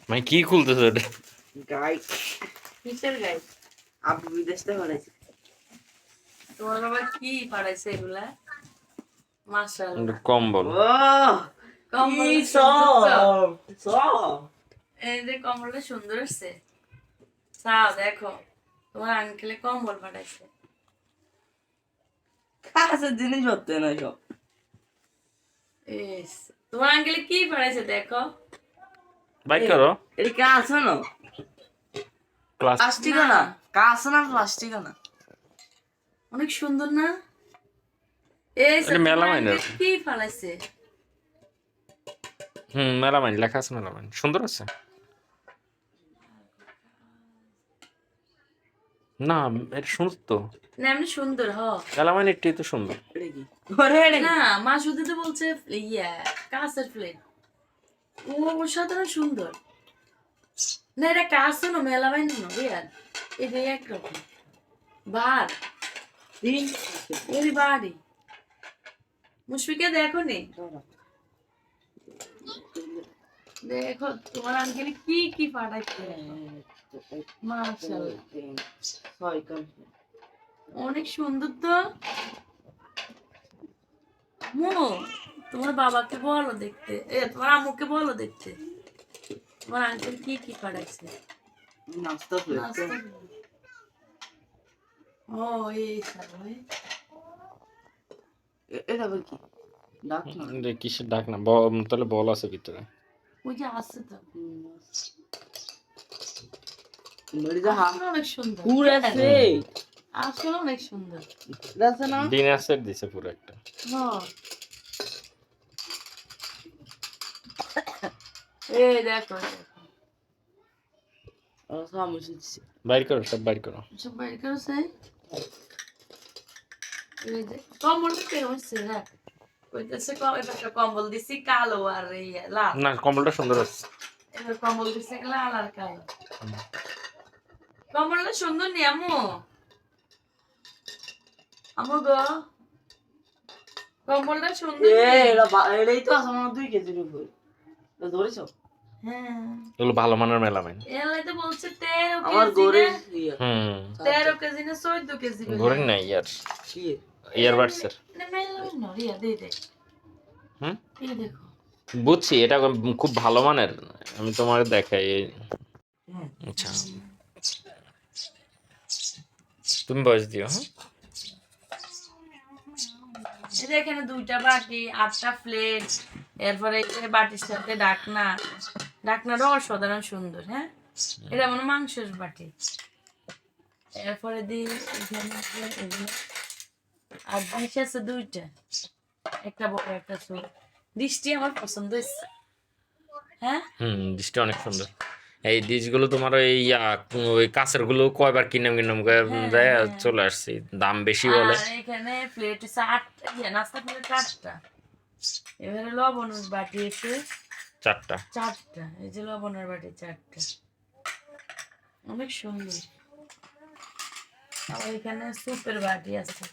মানে কি খুলতেছো এটা? গাইড। কিসের গাইড? আবু বিদেশ থেকে পাঠাইছে। তোমার বাবা কি পাঠাইছে এগুলা? মাশাআল্লাহ। কম্বল। ও কম্বল কি সুন্দর তো? সব এই যে কম্বলটা সুন্দর আছে। চাও দেখো, তোমার আঙ্কেলে কম্বল পাঠাইছে। কাছের জিনিস পত্র না সব। ইস, তোমার আঙ্কেলে কি পাঠাইছে দেখো। বাইক করো। এটা কাজ না ক্লাস প্লাস্টিক না কাজ না প্লাস্টিক না অনেক সুন্দর না? এই এটা মেলামাইনের। কি পাঠাইছে? মেলামাইন লেখা আছে, মেলামাইন সুন্দর আছে। না এটা সুন্দর তো, না এমনি সুন্দর মেলামাইন একটাই তো সুন্দর। এটা কি ওরে এটা না মা শুধু তো বলছে ইয়া কাঁচের প্লেট। ও অসাধারণ সুন্দর। না এটা কাঁচও না মেলামাইন না রিয়াল, এটা একরকম বার তিন ওই বাড়ি। মুশফিকা দেখো নি, দেখো তোমার আঙ্কেল কি কি পাঠাইছে। মাশাআল্লাহ ছয় কাজ অনেক সুন্দর তো। মো তোমার বাবাকে বলো দেখতে, তোমার আম্মুকে বলো দেখতে তোমার আঙ্কেল কি কি পাঠাইছে। নাস্তা প্লেট নাস্তা। ও এই সবাই এটা আবার কি ডাক না এটা কিসের ডাক না, তাহলে বল আছে ভিতরে। ওই যে আছে তো। মরিদা হা আসলে অনেক সুন্দর। পুরা সে আসলে অনেক সুন্দর। রাসে না ডিনার সেট দিছে পুরো একটা। হ্যাঁ এই দেখো সামনে দিছে বাইর করো, সব বাইর করো। সব বাইর করেছে। এই যে কম্বলটা কে হচ্ছে না কইতেছে একটা কম্বল দিছি কালো আর ইয়া লাল। না কম্বলটা সুন্দর আছে। এবার কম্বল দিছে লাল আর কালো। কম্বলটা সুন্দর নি আম্মু? আম্মু গো কম্বলটা সুন্দর এ নি? এটাই তো আছে আমার 2 কেজির উপর এটা ধরেছো হ্যাঁ এগুলো ভালো মানের মেলামাইন। এলাই তো বলছে 13 আমার কেজি গরে না 13 কেজি না 14 কেজি বলে। ঘুরেন না ইয়ার কি ইয়ারবাডসের। না মেলামাইন না রিয়া দে দে এই দেখো। বুঝছি এটা খুব ভালো মানের, আমি তোমার দেখাই আচ্ছা তুমি বয়স দিও। এই যে এখানে 2টা বাটি 8টা প্লেট, এরপরে এই যে বাটির সাথে ঢাকনা। ঢাকনাটা অসাধারণ সুন্দর। হ্যাঁ এটা মানে মাংসের বাটি। এরপরে দিই এখানে এগুলো আর ডিশ আছে 2টা, একটা বড় একটা ছোট। ডিশটি আমার পছন্দ হয়েছে। হ্যাঁ ডিশটা অনেক সুন্দর। এই ডিশগুলো তোমার ওই ওই কাঁচের গুলো কয়বার কিনাম করে দেয়, চলে আসছি দাম বেশি বলে। আর এখানে প্লেট হচ্ছে 8টা, নাস্তা প্লেট 8টা। এবারে লবণের বাটি এসে 4টা। এই যে লবণের বাটি 4টা অনেক সুন্দর। আর এখানে সুপের বাটি আছে।